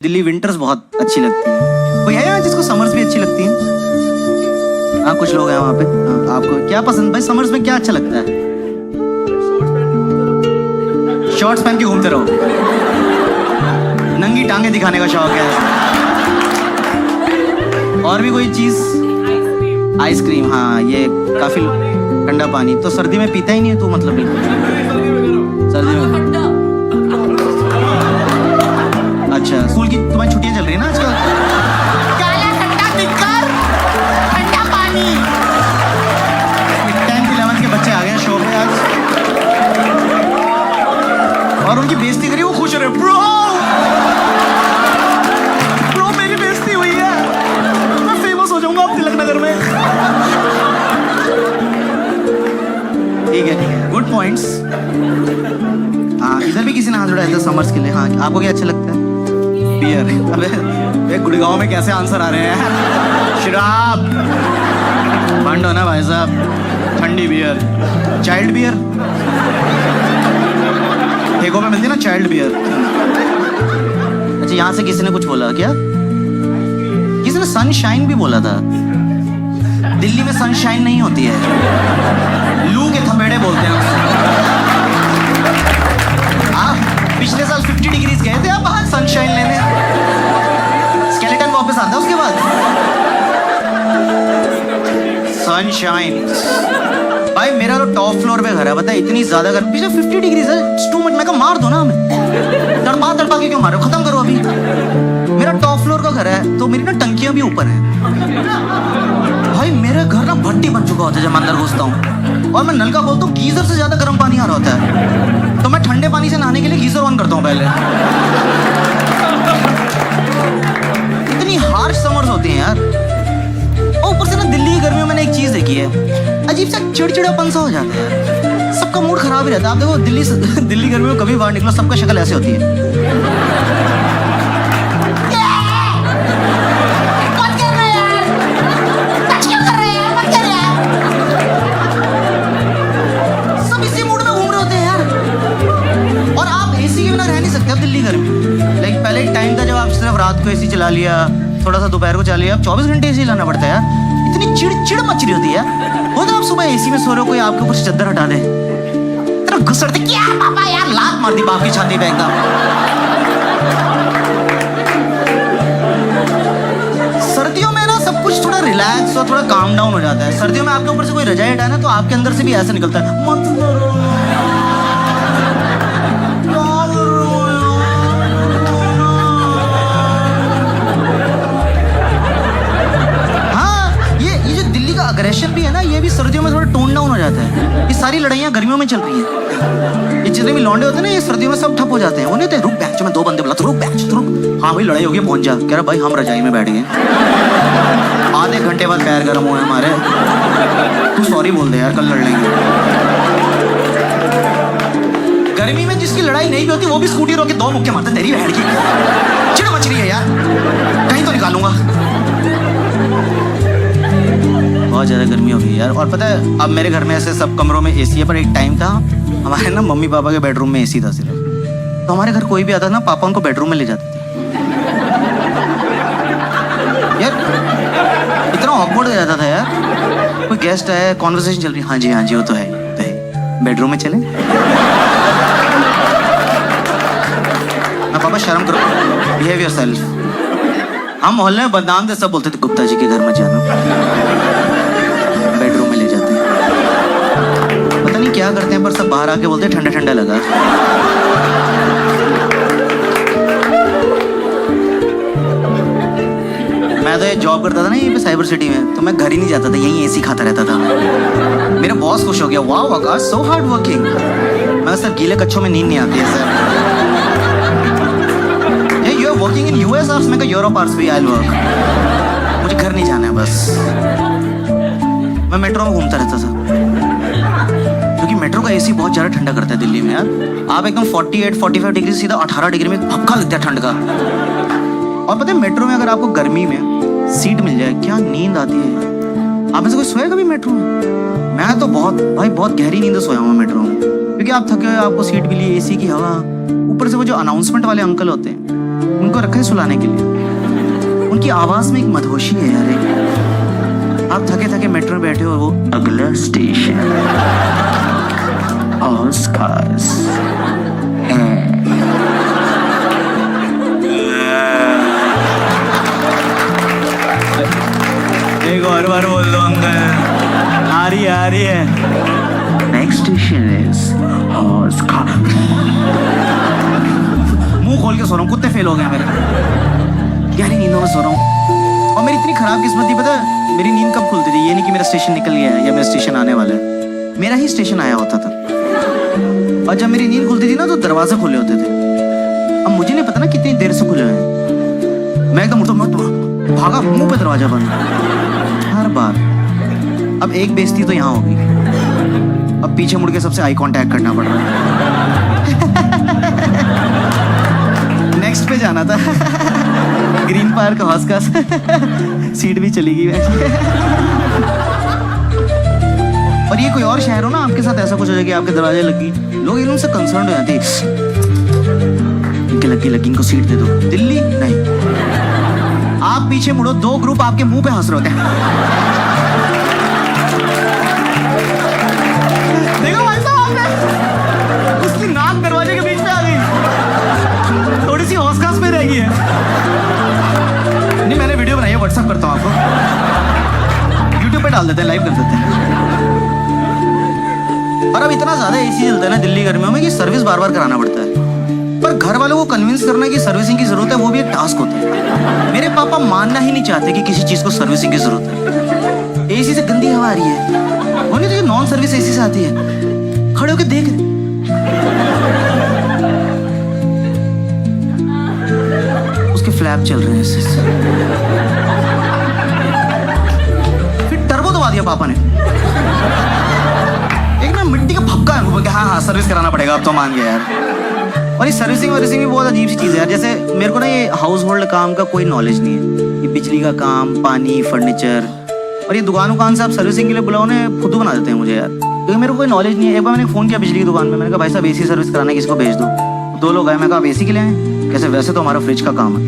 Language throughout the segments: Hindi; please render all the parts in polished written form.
दिल्ली विंटर्स बहुत अच्छी लगती है। कोई है यहाँ जिसको समर्स भी अच्छी लगती है? हाँ कुछ लोग हैं वहाँ पे। हाँ, आपको क्या पसंद भाई समर्स में क्या अच्छा लगता है? शॉर्ट्स पहन के घूमते रहो, नंगी टांगे दिखाने का शौक है। और भी कोई चीज? आइसक्रीम, हाँ ये काफी ठंडा पानी तो सर्दी में पीता ही नहीं है तू, मतलब बिल्कुल सर्दी में। अच्छा स्कूल की तुम्हारी छुट्टियां चल रही है ना आजकल? काला ठंडा पिक्कर, ठंडा पानी। 10th 11th के बच्चे आ गए हैं शो पे आज और उनकी बेइज्जती करी, वो खुश हो रहे ब्रो। ब्रो मेरी बेइज्जती हुई है, मैं फेमस हो जाऊंगा अब तिलक नगर में। ठीक है गुड पॉइंट्स। हाँ इधर भी किसी ने हाथ उठाया था समर्स के लिए। हाँ आपको क्या अच्छा लगता है? बियर। अबे गुड़गांव में कैसे आंसर आ रहे हैं यार? शराब बंद हो ना भाई साहब। ठंडी बियर, चाइल्ड बियर ठेकों में मिलती है ना चाइल्ड बियर। अच्छा यहाँ से किसी ने कुछ बोला क्या? किसी ने सनशाइन भी बोला था। दिल्ली में सनशाइन नहीं होती है, लू के थंबेड़े बोलते हैं उसको। आप पिछले साल 50 डिग्रीज गए थे आप बाहर सनशाइन लेने, स्केलेटन वापस आता है उसके बाद। सनशाइन भाई मेरा तो टॉप फ्लोर पे घर है, बता इतनी ज्यादा गर्मी, पिछले 50 डिग्रीज है। टू मच, मैं कहा मार दो ना हमें, तड़पा तड़पा के क्यों मारो, खत्म करो अभी। मेरा टॉप फ्लोर का घर है तो मेरी ना टंकियां भी ऊपर है। भाई मेरा घर ना भट्टी बन चुका होता है जब मैं अंदर घुसता हूँ, और मैं नलका खोलता हूँ गीजर से ज्यादा गर्म पानी आ रहा होता है, तो मैं ठंडे पानी से नहाने के लिए गीजर ऑन करता हूँ पहले। इतनी हार्श समर्स होती हैं यार। और ऊपर से ना दिल्ली की गर्मियों में मैंने एक चीज देखी है, अजीब सा चिड़चिड़ापन सा हो जाता है, सबका मूड खराब ही रहता है। आप देखो दिल्ली गर्मियों में कभी बाहर निकलो सबका शक्ल ऐसे होती है। दिल्ली गर्मी लाइक पहले एक टाइम था जब आप सिर्फ रात को एसी चला लिया, थोड़ा सा दोपहर को चला लिया, अब 24 घंटे एसी लाना पड़ता है यार। इतनी चिड़चिड़ मच रही होती है। वो तो आप सुबह एसी में सो रहे हो, कोई आपके ऊपर से चद्दर हटा दे, तेरा घुसड़ते क्या पापा यार, लात मार दी बाप की छाती पे एकदम। सर्दियों में ना सब कुछ थोड़ा रिलैक्स और थोड़ा काम डाउन हो जाता है। सर्दियों में आपके ऊपर से कोई रजाई हटाए ना तो आपके अंदर से भी ऐसा निकलता है, मत करो। अग्रेशन भी है ना, ये भी सर्दियों में थोड़ा टोन डाउन हो जाता है। ये सारी लड़ाइयाँ गर्मियों में चल रही है। ये जितने भी लौंडे होते हैं ना ये सर्दियों में सब ठप हो जाते हैं। वो नहीं होते रुक बैच में 2 बंदे बुला, रुक बैच रुक, हाँ भाई लड़ाई हो गई पहुंच जा। कह रहा भाई हम रजाई में बैठ गए, आधे घंटे बाद पैर गर्म हुए हमारे, तू सॉरी बोल दे यार कल लड़ लेंगे। गर्मी में जिसकी लड़ाई नहीं भी होती वो भी स्कूटी रोक के 2 मुक्के मारते, तेरी बहन की चिड़ मच रही है यार, कहीं तो निकालूंगा। बहुत ज़्यादा गर्मी हो गई यार। और पता है अब मेरे घर में ऐसे सब कमरों में एसी है, पर एक टाइम था हमारे ना मम्मी पापा के बेडरूम में एसी था सिर्फ, तो हमारे घर कोई भी आता ना पापा उनको बेडरूम में ले जाते थे यार। इतना ऑकवर्ड हो जाता था यार, कोई गेस्ट आया कॉन्वर्सेशन चल रही, हाँ जी वो तो है बेडरूम में चले ना। पापा शर्म करो, बिहेव योरसेल्फ। हम मोहल्ले में बदनाम थे, सब बोलते थे गुप्ता जी के घर में जाना, बेडरूम में ले जाते हैं। पता नहीं क्या करते हैं पर सब बाहर आके बोलते हैं ठंडा ठंडा लगा। मैं तो ये जॉब करता था ना ये पे साइबर सिटी में, तो मैं घर ही नहीं जाता था, यहीं एसी खाता रहता था। मेरा बॉस खुश हो गया, वाह आकाश सो हार्ड वर्किंग। मैं सर गीले कच्छों में नींद नहीं आती है sir. You are working in US hours, मैं कहा यूरोप आवर्स भी आई वर्क, मुझे घर नहीं जाना है बस। मैं मेट्रो में घूमता रहता था क्योंकि मेट्रो का एसी बहुत ज़्यादा ठंडा करता है दिल्ली में यार। आप एकदम 48-45 डिग्री सीधा 18 डिग्री में भपका लगता है ठंड का। और पता है मेट्रो में अगर आपको गर्मी में सीट मिल जाए क्या नींद आती है। आप में से कोई सोया कभी मेट्रो में? मैं तो बहुत गहरी नींद सोया हूँ मेट्रो में, क्योंकि आप थके हुए, आपको सीट मिली, एसी की हवा, ऊपर से वो जो अनाउंसमेंट वाले अंकल होते हैं उनको रखा है सुलाने के लिए। उनकी आवाज में एक मदहोशी है यार। आप थके थके मेट्रो में बैठे हो, वो अगला स्टेशन ऑस्कार्स है। एक और बार बोल दो अंकल। आ रही है। Next station is Oscar. मुंह खोल के सो रहा हूँ, कुत्ते फेल हो गए मेरे। गहरी नींदों में सो रहा हूँ। और मेरी इतनी खराब किस्मत थी, पता है मेरी नींद कब खुलती थी? ये नहीं कि मेरा स्टेशन निकल गया है या मेरा स्टेशन आने वाला है, मेरा ही स्टेशन आया होता था। और जब मेरी नींद खुलती थी ना तो दरवाजे खुले होते थे। अब मुझे नहीं पता ना कितनी देर से खुले हैं। मैं एकदम उठा, भागा, मुंह पे दरवाजा बंद हर बार। अब एक बेइज्जती तो यहाँ होगी, अब पीछे मुड़ के सबसे आई कांटेक्ट करना पड़ रहा है। नेक्स्ट पे जाना था। ग्रीन पार्क हॉस का सीट भी चली गई वैसे। और ये कोई और शहर हो ना, आपके साथ ऐसा कुछ हो जाए कि आपके दरवाजे लगी, लोग एकदम से कंसर्न हो जाते हैं, इनके लगी इनको सीट दे दो। दिल्ली नहीं, आप पीछे मुड़ो, दो ग्रुप आपके मुंह पे हंस रहे होते हैं। देखो भाई साहब, आपने उसकी नाक दरवाजे के बीच में आ गई, थोड़ी सी हौसखास में रह गई है। नहीं, मैंने वीडियो बनाई है, व्हाट्सएप करता हूँ आपको, यूट्यूब पे डाल देते हैं, लाइव कर देते हैं। और अब इतना ज्यादा एसी चलता है ना दिल्ली गर्मियों में कि सर्विस बार बार कराना पड़ता है। पर घर वालों को कन्विंस करना कि सर्विसिंग की जरूरत है, वो भी एक टास्क होता है। मेरे पापा मानना ही नहीं चाहते कि किसी चीज को सर्विसिंग की जरूरत है। एसी से गंदी हवा आ रही है, वो नहीं तो ये नॉन सर्विस एसी से आती है, खड़े होकर देख रहे, उसके फ्लैप चल रहे हैं ऐसे। फिर टर्बो दबा दिया पापा ने, एक ना मिट्टी का भपका है उनको कि हाँ सर्विस कराना पड़ेगा, अब तो मान गया यार। और ये सर्विसिंग भी बहुत अजीब सी चीज़ है यार। जैसे मेरे को ना ये हाउस होल्ड काम का कोई नॉलेज नहीं है, ये बिजली का काम, पानी, फर्नीचर, और ये दुकान से आप सर्विसिंग के लिए बुलाओ ना, खुद बना देते हैं मुझे यार, क्योंकि मेरे को कोई नॉलेज नहीं है। एक बार मैंने फ़ोन किया बिजली की दुकान में, मैंने कहा भाई साहब एसी सर्विस कराना है, किसी को भेज दो। दो लोग आए, मैं कहा आप एसी के लिए आए? कैसे? वैसे तो हमारा फ्रिज का काम है,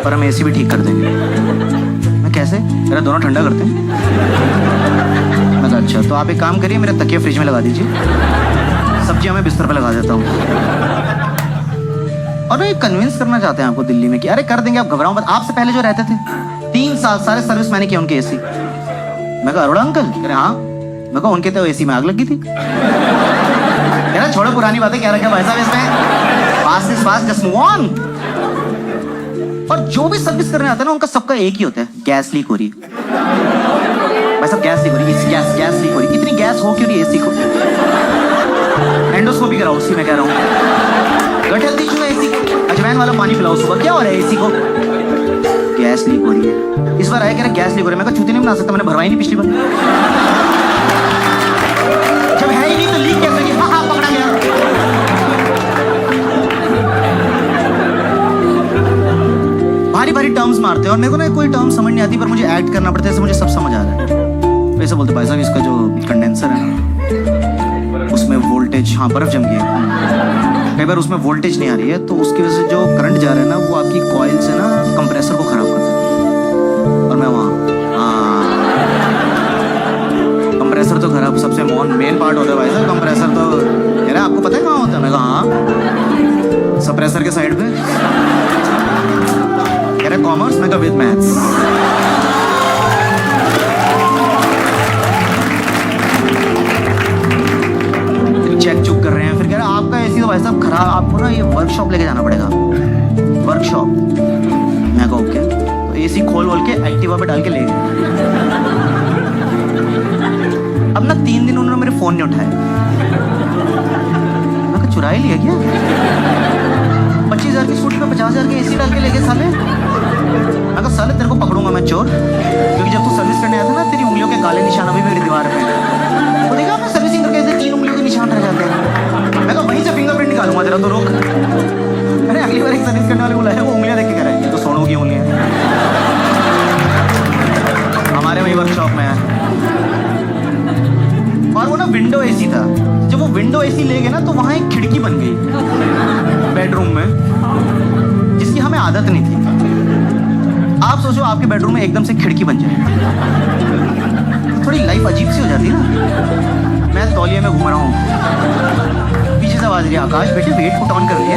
पर हम एसी भी ठीक कर देंगे। मैं कैसे? मेरा दोनों ठंडा करते हैं। मैं कहा अच्छा, तो आप एक काम करिए, मेरे तकिया फ्रिज में लगा दीजिए, सब्जियां मैं बिस्तर पे लगा देता हूँ। और ये कन्विंस करना चाहते हैं आपको दिल्ली में कि अरे कर देंगे, आप घबराओ मत। आपसे पहले जो रहते थे 3 साल सारे सर्विस मैंने किया उनके एसी। मैं कहा अरोड़ा अंकल? कह रहे हाँ। मैं कहा उनके तो एसी में आग लगी थी। कह रहा छोड़ो पुरानी बातें, क्या रखा भाई साहब इसमें, fast is fast, just move on. और जो भी सर्विस करने आता है ना, उनका सबका एक ही होता है, गैस लीक हो रही है भाई साहब, गैस लीक हो रही है, गैस लीक हो रही है। इतनी गैस हो क्यों रही है एसी को? एंडोस्कोपी कराओ, उसी में कह रहा हूँ। गठल दीजिए एसी को, अजवाइन वाला पानी पिलाओ सुबह। क्या हो रहा है एसी को? गैस लीक हो रही है। इस बार आया कह रहा गैस लीक हो रही है। मैं कहा छुट्टी नहीं बना सकता, मैंने भरवाई नहीं पिछली बार। जब है ही नहीं तो लीक कैसे? हाँ पकड़ा गया। भारी भारी टर्म्स मारते हैं और मेरे को ना कोई टर्म समझ नहीं आती, पर मुझे एक्ट करना पड़ता है, ऐसे मुझे सब समझ आ रहा है। वैसे बोलते भाई साहब इसका जो कंडेंसर है ना, उसमें वोल्टेज, हाँ बर्फ जम गई है, कई बार उसमें वोल्टेज नहीं आ रही है, तो उसकी वजह से जो करंट जा रहा है ना, वो आपकी कॉइल से ना कंप्रेसर को खराब कर देता है। और मैं वहाँ, हाँ कंप्रेसर तो खराब, सबसे मेन पार्ट होता है भाई साहब कंप्रेसर। तो कह रहा है आपको पता है कहाँ होता है? मैं कहा हाँ, सप्रेसर के साइड पे। कह रहा कॉमर्स? मैं कहा विद मैथ्स। चेक चुक कर रहे हैं, फिर कह रहे हैं आपका एसी तो भाई साहब खराब, आपको ना ये वर्कशॉप लेके जाना पड़ेगा, वर्कशॉप। मैं कहा ओके, तो एसी खोल के एक्टिवा पे डाल के ले गए। अब ना 3 दिन उन्होंने मेरे फोन नहीं उठाए। मैं कहा चुरा ही लिया क्या? 25,000 की स्कूटी पे 50,000 की एसी डाल के ले गए साले। मैं कहा साले तेरे को पकड़ूंगा मैं चोर, क्योंकि जब तू सर्विस करने आया था ना, तेरी उंगलियों के काले निशान अभी मेरी दीवार पे। वो देखा आपने सर्विसिंग करके ऐसे 3 उंगलियों के निशान रह जाते हैं। मैं कहा वहीं से फिंगरप्रिंट निकालूंगा तेरा, तो रोक। मैंने अगली बार एक सर्विस करने वाले बुलाया, वो उंगलियां देख के कह रहा है ये तो सोनू की उंगलियां हमारे वही वर्कशॉप में है। और वो ना विंडो एसी था, जब वो विंडो एसी ले गए ना, तो वहां एक खिड़की बन गई बेडरूम में। आदत नहीं थी। आप सोचो आपके बेडरूम में एकदम से खिड़की बन जाए, थोड़ी लाइफ अजीब सी हो जाती है ना। मैं तौलिए में घूम रहा हूँ, पीछे से आवाज रही है, आकाश बेटे वेट पुट ऑन कर लिया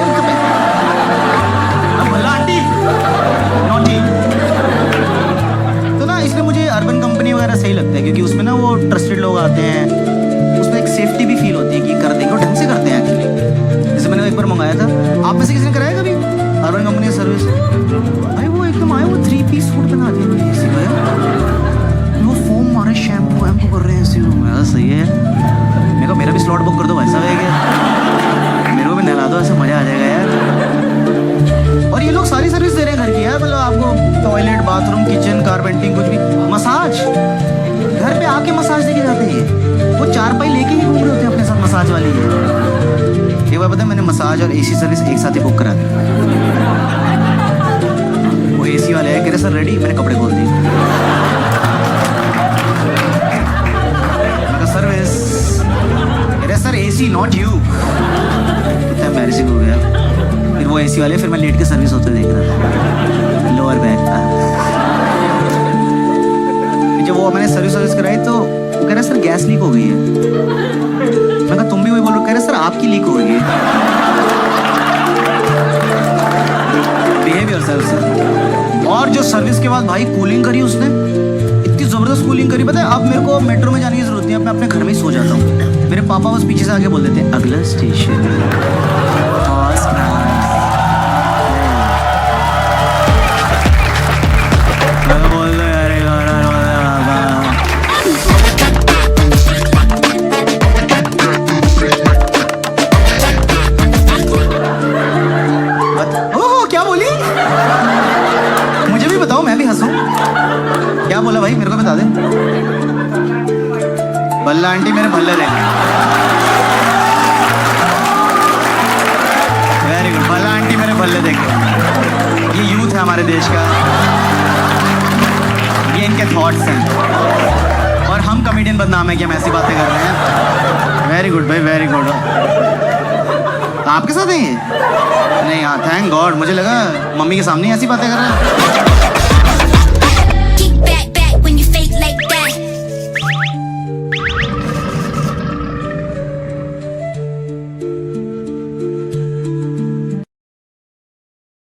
भला आंटी नॉटी। तो ना इसलिए मुझे अर्बन कंपनी वगैरह सही लगता है, क्योंकि उसमें ना वो ट्रस्टेड लोग आते हैं, उसमें एक सेफ्टी भी फील होती है कि कर देंगे, वो ढंग से करते हैं एक्चुअली। जैसे मैंने एक बार मंगाया था, आप में से किसी ने कराया कभी अर्बन कंपनी की सर्विस? भाई वो एकदम आए, वो 3 पीस सूट बना दिया मैंने एसी में, वो फोम मारे शैम्पू वैम्पू कर रहे हैं एसी में। सही है, मेरे को मेरा भी स्लॉट बुक कर दो भाई साहब, है क्या? मेरे को भी नहला दो, ऐसे मजा आ जाएगा यार। और ये लोग सारी सर्विस दे रहे हैं घर की यार, मतलब आपको टॉयलेट, बाथरूम, किचन, कारपेंटिंग, कुछ भी, मसाज घर पे आके मसाज देके जाते हैं। वो 4 पाई लेके ही घूम रहे होते हैं अपने साथ मसाज वाली। एक बार पता है मैंने मसाज और एसी सर्विस एक साथ ही बुक करा दी। वो एसी वाले है, कह रहे सर रेडी, मैंने कपड़े खोल दिए। सर्विस, कह रहे सर एसी नॉट यू। कितना एम्बैरेसिंग हो गया। फिर वो एसी वाले, फिर मैं लेट के सर्विस होते देख रहा था, लोअर बैक था। जब वो मैंने सर्विस कराई तो वो कह रहे सर गैस लीक हो गई है। मैं कहा तुम भी वही बोलो? कह रहे सर आपकी लीक हो गई है। Behave yourself sir. और जो सर्विस के बाद भाई कूलिंग करी उसने, इतनी जबरदस्त कूलिंग करी, पता है अब मेरे को मेट्रो में जाने की जरूरत नहीं है, मैं अपने घर में ही सो जाता हूँ। मेरे पापा बस पीछे से आके बोल देते हैं अगला स्टेशन। क्या बोली? मुझे भी बताओ, मैं भी हंसूं। क्या बोला भाई, मेरे को बता दे। बल्ला आंटी मेरे भल्ले दे। वेरी गुड, बल्ला आंटी मेरे भल्ले देखे। ये यूथ है हमारे देश का, ये इनके थॉट्स हैं, और हम कॉमेडियन बदनाम है कि हम ऐसी बातें कर रहे हैं। वेरी गुड भाई, वेरी गुड। आपके साथ है ये? नहीं, हाँ थैंक गॉड, मुझे लगा मम्मी के सामने ऐसी बातें कर रहे हैं।